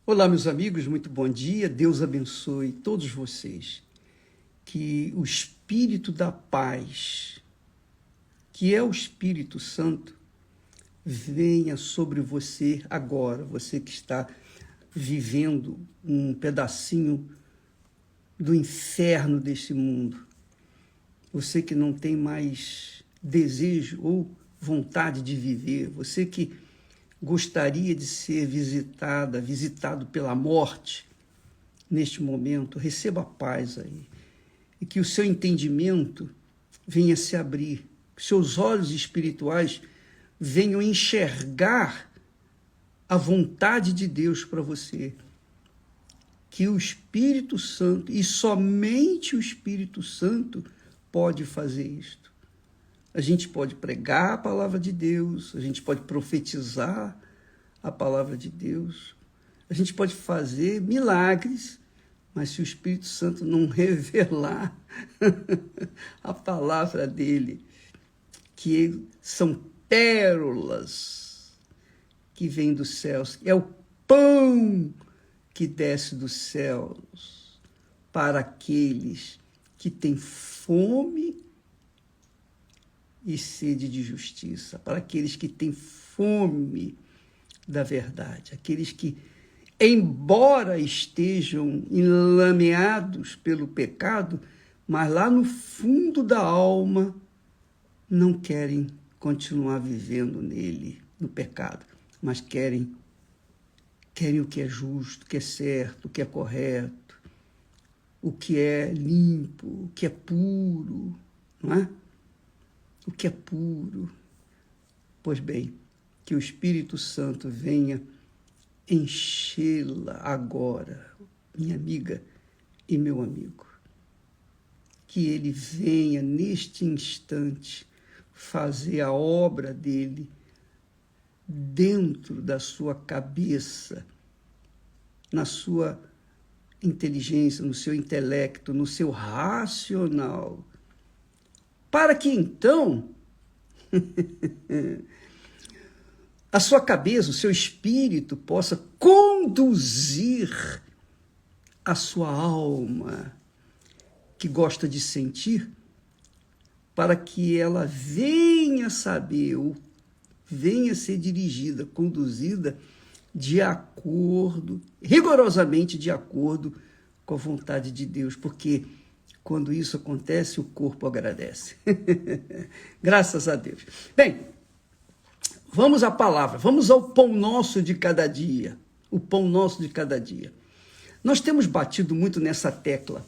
Olá, meus amigos, muito bom dia. Deus abençoe todos vocês. Que o Espírito da paz, que é o Espírito Santo, venha sobre você agora, você que está vivendo um pedacinho do inferno deste mundo, você que não tem mais desejo ou vontade de viver, você que gostaria de ser visitado pela morte neste momento, receba a paz aí. E que o seu entendimento venha se abrir, que seus olhos espirituais venham enxergar a vontade de Deus para você. Que o Espírito Santo, e somente o Espírito Santo, pode fazer isto. A gente pode pregar a palavra de Deus, a gente pode profetizar a palavra de Deus, a gente pode fazer milagres, mas se o Espírito Santo não revelar a palavra dele, que são pérolas que vêm dos céus, é o pão que desce dos céus para aqueles que têm fome e sede de justiça, para aqueles que têm fome da verdade, aqueles que, embora estejam enlameados pelo pecado, mas lá no fundo da alma não querem continuar vivendo nele, no pecado, mas querem o que é justo, o que é certo, o que é correto, o que é limpo, o que é puro, não é? O que é puro. Pois bem, que o Espírito Santo venha enchê-la agora, minha amiga e meu amigo. Que ele venha neste instante fazer a obra dele dentro da sua cabeça, na sua inteligência, no seu intelecto, no seu racional, para que então a sua cabeça, o seu espírito possa conduzir a sua alma, que gosta de sentir, para que ela venha saber, ou venha ser dirigida, conduzida de acordo, rigorosamente de acordo com a vontade de Deus, porque quando isso acontece, o corpo agradece. Graças a Deus. Bem, vamos à palavra, vamos ao pão nosso de cada dia. O pão nosso de cada dia. Nós temos batido muito nessa tecla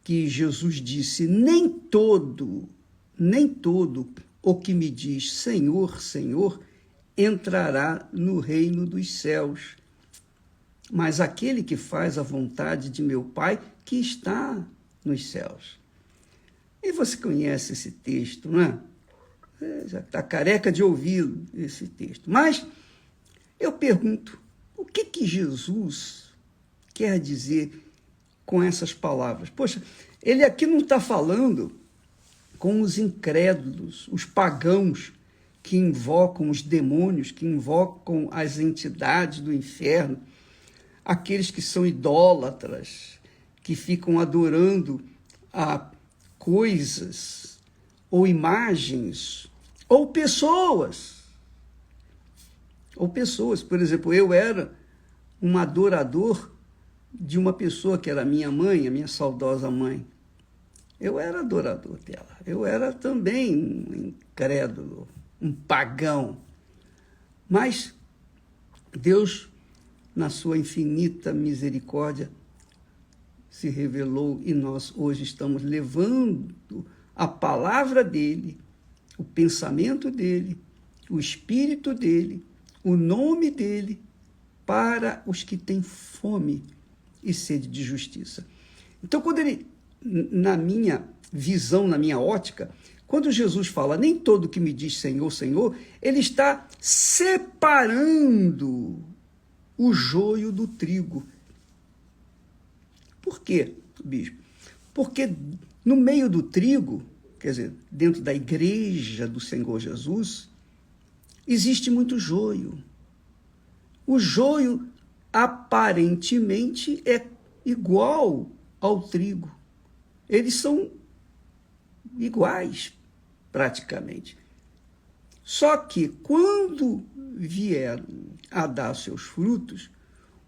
que Jesus disse: nem todo o que me diz Senhor, Senhor, entrará no reino dos céus, mas aquele que faz a vontade de meu Pai que está nos céus. E você conhece esse texto, não é? Já está careca de ouvir esse texto. Mas eu pergunto, o que Jesus quer dizer com essas palavras? Poxa, ele aqui não está falando com os incrédulos, os pagãos que invocam os demônios, que invocam as entidades do inferno, aqueles que são idólatras, que ficam adorando a coisas ou imagens ou pessoas. Por exemplo, eu era um adorador de uma pessoa que era minha mãe, a minha saudosa mãe. Eu era adorador dela. Eu era também um incrédulo, um pagão. Mas Deus, na sua infinita misericórdia, se revelou e nós hoje estamos levando a palavra dele, o pensamento dele, o espírito dele, o nome dele, para os que têm fome e sede de justiça. Então, quando ele, na minha visão, na minha ótica, quando Jesus fala, nem todo que me diz Senhor, Senhor, ele está separando o joio do trigo. Por quê, bispo? Porque no meio do trigo, quer dizer, dentro da igreja do Senhor Jesus, existe muito joio. O joio aparentemente é igual ao trigo. Eles são iguais, praticamente. Só que, quando vieram a dar seus frutos,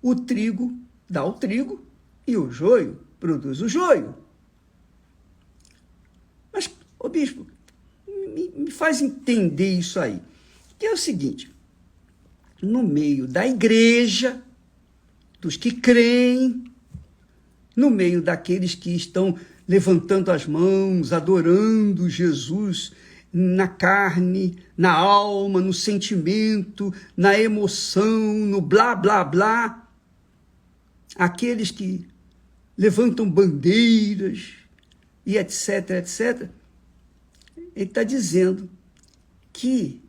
o trigo dá o trigo e o joio produz o joio. Mas, ô bispo, me faz entender isso aí. Que é o seguinte, no meio da igreja, dos que creem, no meio daqueles que estão levantando as mãos, adorando Jesus na carne, na alma, no sentimento, na emoção, no blá, blá, blá, aqueles que levantam bandeiras e etc, etc, ele está dizendo que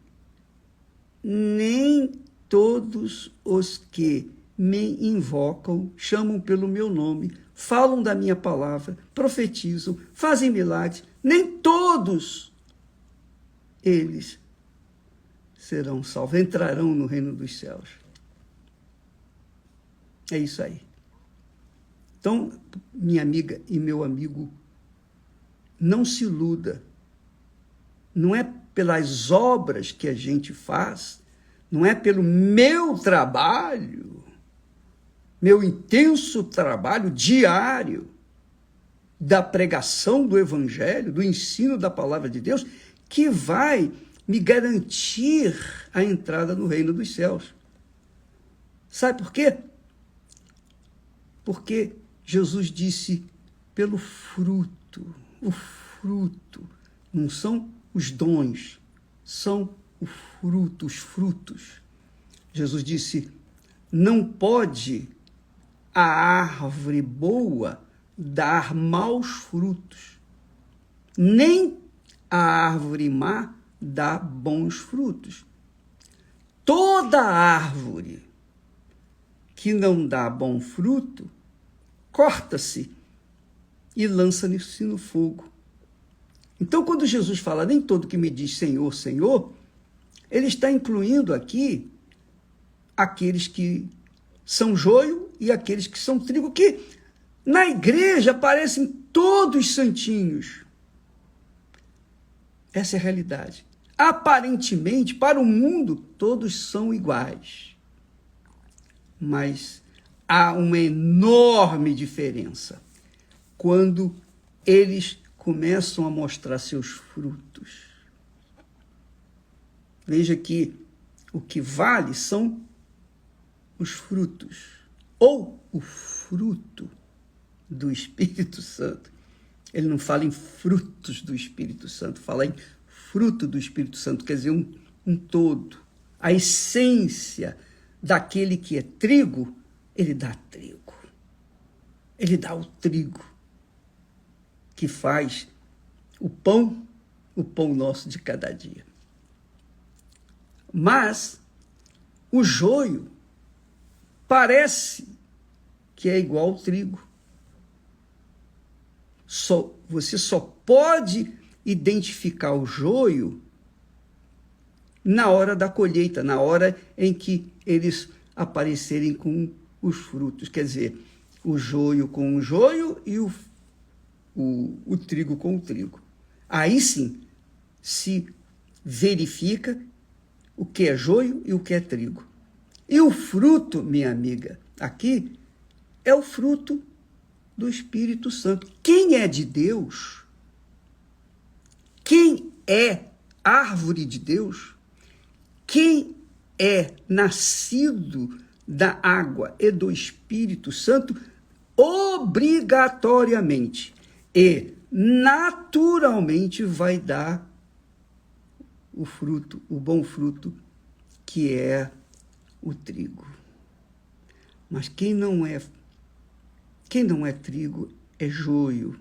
nem todos os que me invocam, chamam pelo meu nome, falam da minha palavra, profetizam, fazem milagres, nem todos eles serão salvos, entrarão no reino dos céus. É isso aí. Então, minha amiga e meu amigo, não se iluda. Não é pelas obras que a gente faz, não é pelo meu trabalho, meu intenso trabalho diário da pregação do Evangelho, do ensino da palavra de Deus, que vai me garantir a entrada no reino dos céus. Sabe por quê? Porque Jesus disse pelo fruto. O fruto não são os dons, são o fruto, os frutos. Jesus disse, não pode a árvore boa dar maus frutos, nem a árvore má dá bons frutos. Toda árvore que não dá bom fruto, corta-se e lança-se no fogo. Então, quando Jesus fala, nem todo que me diz Senhor, Senhor, ele está incluindo aqui aqueles que são joio e aqueles que são trigo, que na igreja parecem todos santinhos. Essa é a realidade. Aparentemente, para o mundo, todos são iguais. Mas há uma enorme diferença quando eles começam a mostrar seus frutos. Veja que o que vale são os frutos, ou o fruto do Espírito Santo. Ele não fala em frutos do Espírito Santo, fala em fruto do Espírito Santo, quer dizer, um todo. A essência daquele que é trigo, ele dá trigo. Ele dá o trigo que faz o pão nosso de cada dia. Mas o joio parece que é igual ao trigo. Você só pode identificar o joio na hora da colheita, na hora em que eles aparecerem com os frutos. Quer dizer, o joio com o joio e o trigo com o trigo. Aí sim se verifica o que é joio e o que é trigo. E o fruto, minha amiga, aqui é o fruto do Espírito Santo. Quem é de Deus, quem é árvore de Deus, quem é nascido da água e do Espírito Santo, obrigatoriamente e naturalmente vai dar o fruto, o bom fruto, que é o trigo. Mas quem não é trigo é joio.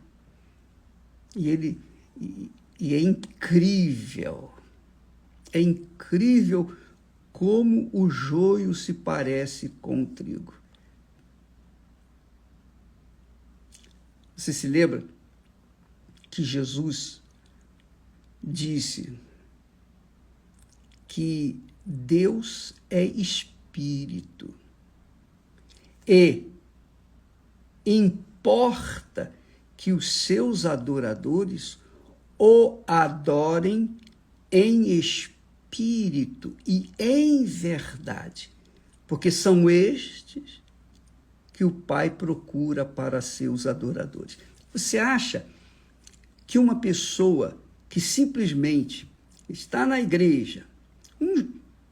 E é incrível. É incrível como o joio se parece com o trigo. Você se lembra que Jesus disse que Deus é espírito E importa que os seus adoradores o adorem em espírito e em verdade, porque são estes que o Pai procura para seus adoradores. Você acha que uma pessoa que simplesmente está na igreja,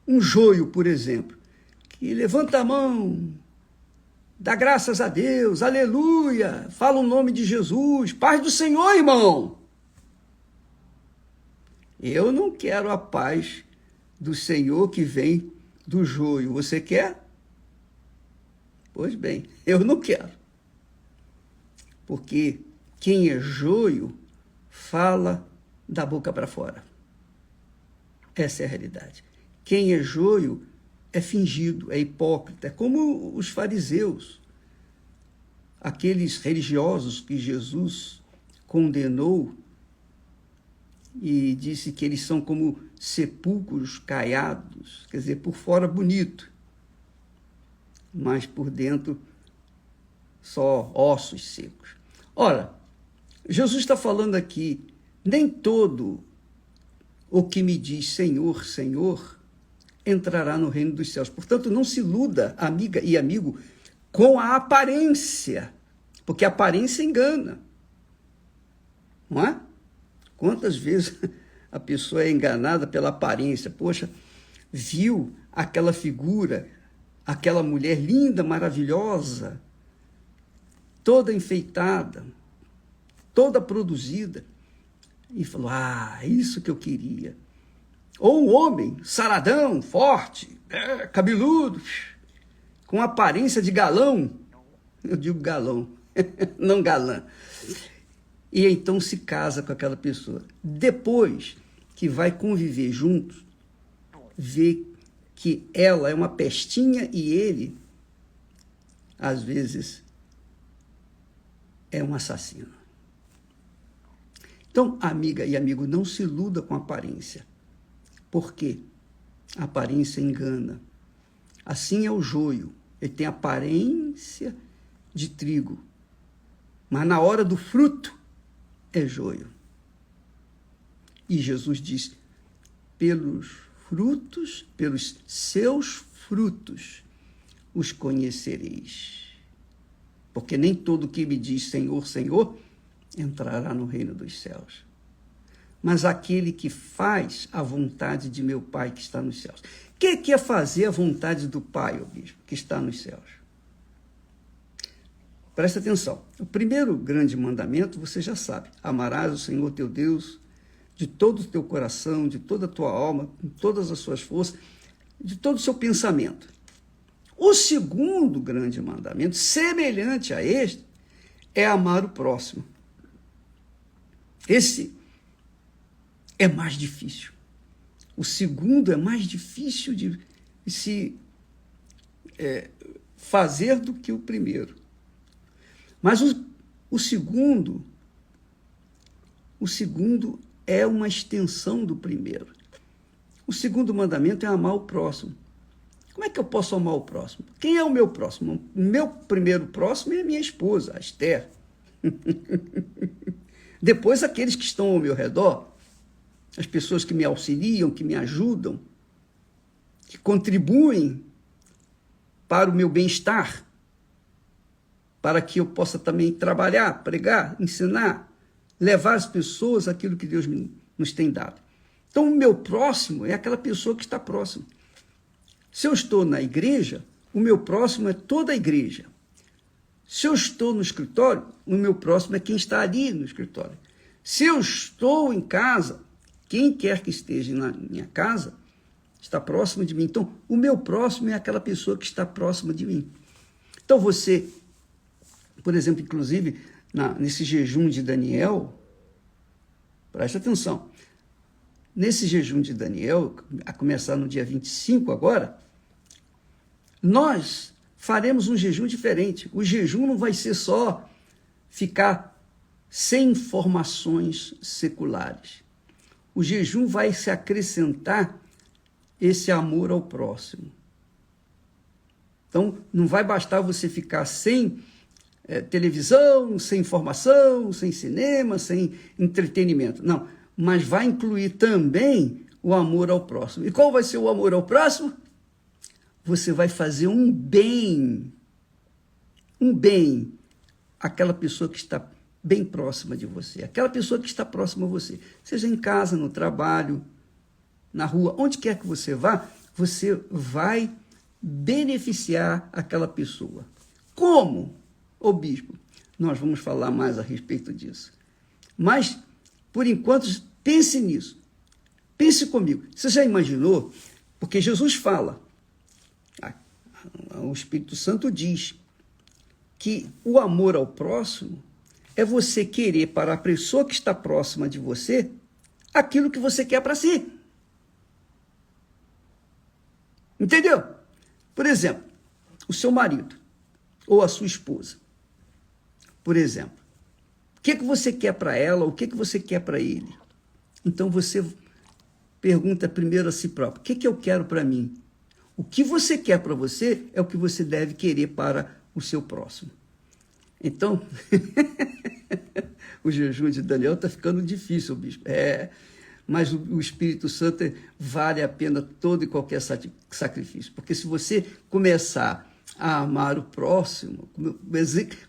um joio, por exemplo, que levanta a mão, dá graças a Deus, aleluia, fala o nome de Jesus, paz do Senhor, irmão. Eu não quero a paz do Senhor que vem do joio. Você quer? Pois bem, eu não quero. Porque quem é joio fala da boca para fora. Essa é a realidade. Quem é joio é fingido, é hipócrita, é como os fariseus, aqueles religiosos que Jesus condenou e disse que eles são como sepulcros caiados, quer dizer, por fora bonito, mas por dentro só ossos secos. Ora, Jesus está falando aqui, nem todo o que me diz Senhor, Senhor, entrará no reino dos céus. Portanto, não se iluda, amiga e amigo, com a aparência, porque a aparência engana, não é? Quantas vezes a pessoa é enganada pela aparência? Poxa, viu aquela figura, aquela mulher linda, maravilhosa, toda enfeitada, toda produzida, e falou, é isso que eu queria. Ou um homem saradão, forte, cabeludo, com aparência de galão, eu digo galão, não galã, e então se casa com aquela pessoa. Depois que vai conviver juntos, vê que ela é uma pestinha e ele, às vezes, é um assassino. Então, amiga e amigo, não se iluda com a aparência. Por quê? A aparência engana. Assim é o joio. Ele tem aparência de trigo, mas na hora do fruto é joio. E Jesus diz, pelos frutos, pelos seus frutos, os conhecereis. Porque nem todo que me diz Senhor, Senhor, entrará no reino dos céus. Mas aquele que faz a vontade de meu Pai que está nos céus. O que é fazer a vontade do Pai, ó bispo, que está nos céus? Presta atenção. O primeiro grande mandamento, você já sabe. Amarás o Senhor teu Deus de todo o teu coração, de toda a tua alma, com todas as suas forças, de todo o seu pensamento. O segundo grande mandamento, semelhante a este, é amar o próximo. Esse é mais difícil. O segundo é mais difícil de se fazer do que o primeiro. Mas o segundo é uma extensão do primeiro. O segundo mandamento é amar o próximo. Como é que eu posso amar o próximo? Quem é o meu próximo? O meu primeiro próximo é a minha esposa, a Esther. Depois, aqueles que estão ao meu redor, as pessoas que me auxiliam, que me ajudam, que contribuem para o meu bem-estar, para que eu possa também trabalhar, pregar, ensinar, levar as pessoas aquilo que Deus nos tem dado. Então, o meu próximo é aquela pessoa que está próxima. Se eu estou na igreja, o meu próximo é toda a igreja. Se eu estou no escritório, o meu próximo é quem está ali no escritório. Se eu estou em casa, quem quer que esteja na minha casa está próximo de mim. Então, o meu próximo é aquela pessoa que está próxima de mim. Então, você, por exemplo, inclusive, nesse jejum de Daniel, presta atenção, nesse jejum de Daniel, a começar no dia 25 agora, nós faremos um jejum diferente. O jejum não vai ser só ficar sem informações seculares. O jejum vai se acrescentar esse amor ao próximo. Então, não vai bastar você ficar sem televisão, sem informação, sem cinema, sem entretenimento. Não, mas vai incluir também o amor ao próximo. E qual vai ser o amor ao próximo? Você vai fazer um bem àquela pessoa que está bem próxima de você, aquela pessoa que está próxima a você, seja em casa, no trabalho, na rua, onde quer que você vá, você vai beneficiar aquela pessoa. Como? Ô bispo, nós vamos falar mais a respeito disso. Mas, por enquanto, pense nisso. Pense comigo. Você já imaginou? Porque Jesus fala, o Espírito Santo diz que o amor ao próximo é você querer para a pessoa que está próxima de você aquilo que você quer para si. Entendeu? Por exemplo, o seu marido ou a sua esposa, por exemplo. O que você quer para ela, o que você quer para ele? Então você pergunta primeiro a si próprio, o que eu quero para mim? O que você quer para você é o que você deve querer para o seu próximo. Então, o jejum de Daniel está ficando difícil, bispo. Mas o Espírito Santo vale a pena todo e qualquer sacrifício. Porque se você começar a amar o próximo,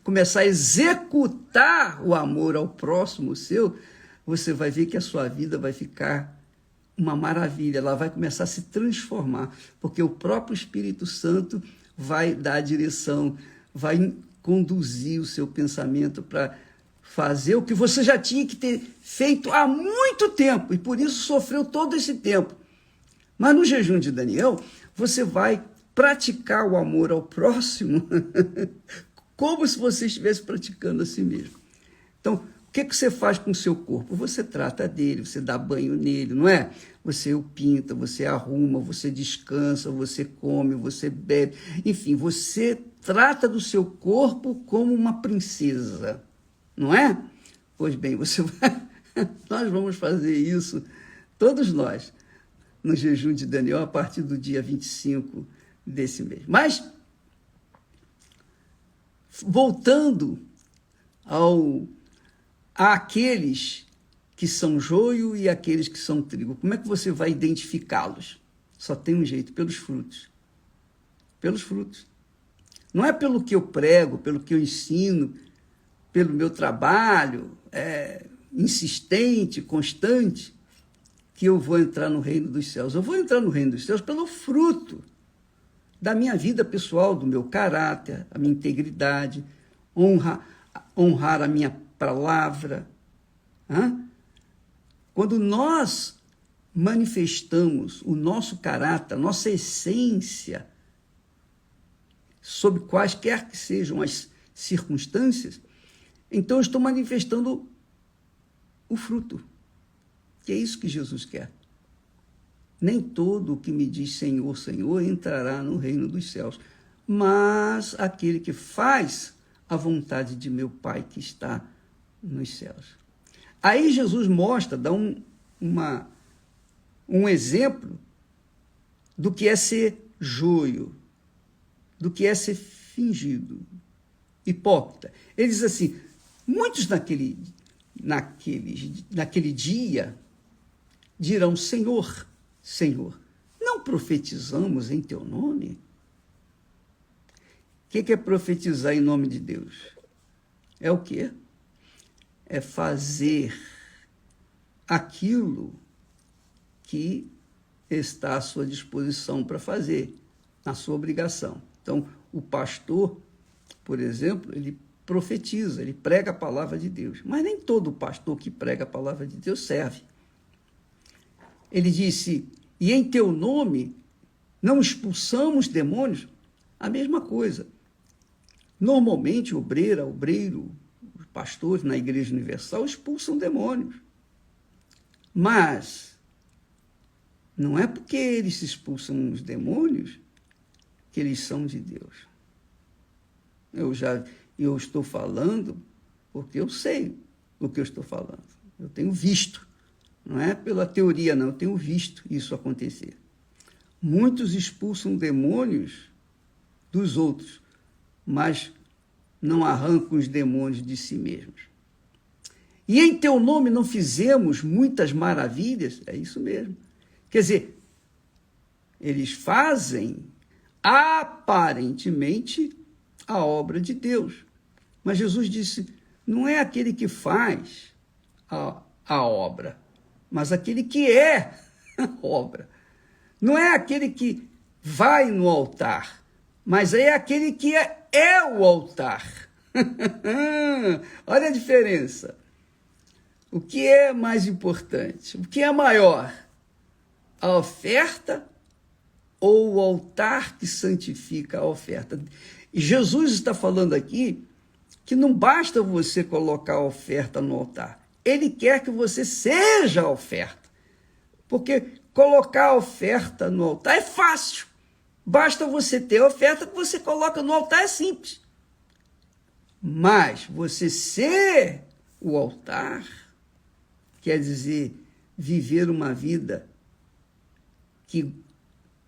começar a executar o amor ao próximo seu, você vai ver que a sua vida vai ficar uma maravilha, ela vai começar a se transformar, porque o próprio Espírito Santo vai dar a direção, vai conduzir o seu pensamento para fazer o que você já tinha que ter feito há muito tempo, e por isso sofreu todo esse tempo. Mas no jejum de Daniel, você vai praticar o amor ao próximo como se você estivesse praticando a si mesmo. Então, o que você faz com o seu corpo? Você trata dele, você dá banho nele, não é? Você o pinta, você arruma, você descansa, você come, você bebe. Enfim, você trata do seu corpo como uma princesa, não é? Pois bem, nós vamos fazer isso, todos nós, no jejum de Daniel, a partir do dia 25 desse mês. Mas, voltando àqueles que são joio e aqueles que são trigo, como é que você vai identificá-los? Só tem um jeito, pelos frutos. Pelos frutos. Não é pelo que eu prego, pelo que eu ensino, pelo meu trabalho insistente, constante, que eu vou entrar no reino dos céus. Eu vou entrar no reino dos céus pelo fruto da minha vida pessoal, do meu caráter, a minha integridade, honrar a minha palavra. Quando nós manifestamos o nosso caráter, a nossa essência, sob quaisquer que sejam as circunstâncias, então eu estou manifestando o fruto, que é isso que Jesus quer. Nem todo o que me diz Senhor, Senhor entrará no reino dos céus, mas aquele que faz a vontade de meu Pai que está nos céus. Aí Jesus mostra, dá um exemplo do que é ser joio, do que é ser fingido, hipócrita. Ele diz assim, muitos naquele dia dirão, Senhor, Senhor, não profetizamos em teu nome? O que é profetizar em nome de Deus? É o quê? É fazer aquilo que está à sua disposição para fazer, na sua obrigação. Então, o pastor, por exemplo, ele profetiza, ele prega a palavra de Deus, mas nem todo pastor que prega a palavra de Deus serve. Ele disse, e em teu nome não expulsamos demônios? A mesma coisa. Normalmente, obreiro, os pastores na Igreja Universal expulsam demônios. Mas não é porque eles expulsam os demônios que eles são de Deus. Eu estou falando porque eu sei o que eu estou falando. Eu tenho visto. Não é pela teoria, não. Eu tenho visto isso acontecer. Muitos expulsam demônios dos outros, mas não arrancam os demônios de si mesmos. E em teu nome não fizemos muitas maravilhas? É isso mesmo. Quer dizer, eles fazem aparentemente a obra de Deus. Mas Jesus disse, não é aquele que faz a obra, mas aquele que é a obra. Não é aquele que vai no altar, mas é aquele que é o altar. Olha a diferença. O que é mais importante? O que é maior? A oferta ou o altar que santifica a oferta? E Jesus está falando aqui que não basta você colocar a oferta no altar. Ele quer que você seja a oferta. Porque colocar a oferta no altar é fácil. Basta você ter a oferta que você coloca no altar, é simples. Mas você ser o altar quer dizer viver uma vida que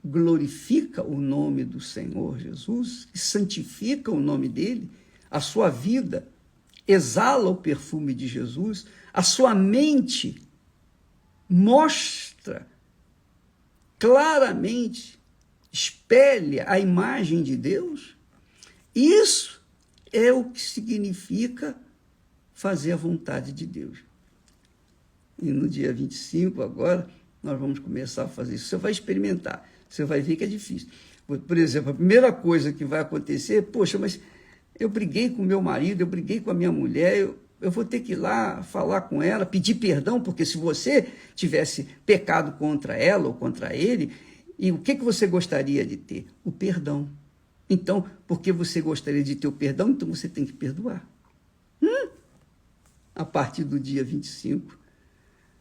glorifica o nome do Senhor Jesus, que santifica o nome dele, a sua vida exala o perfume de Jesus, a sua mente mostra claramente, espelha a imagem de Deus. Isso é o que significa fazer a vontade de Deus. E no dia 25, agora, nós vamos começar a fazer isso. Você vai experimentar, você vai ver que é difícil. Por exemplo, a primeira coisa que vai acontecer, poxa, mas eu briguei com meu marido, eu briguei com a minha mulher, eu vou ter que ir lá falar com ela, pedir perdão, porque se você tivesse pecado contra ela ou contra ele, e o que você gostaria de ter? O perdão. Então, porque você gostaria de ter o perdão, então você tem que perdoar. A partir do dia 25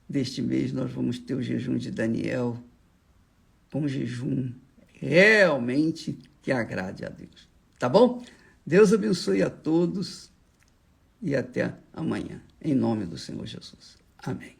deste mês, nós vamos ter o jejum de Daniel, um jejum realmente que agrade a Deus. Tá bom? Deus abençoe a todos e até amanhã, em nome do Senhor Jesus. Amém.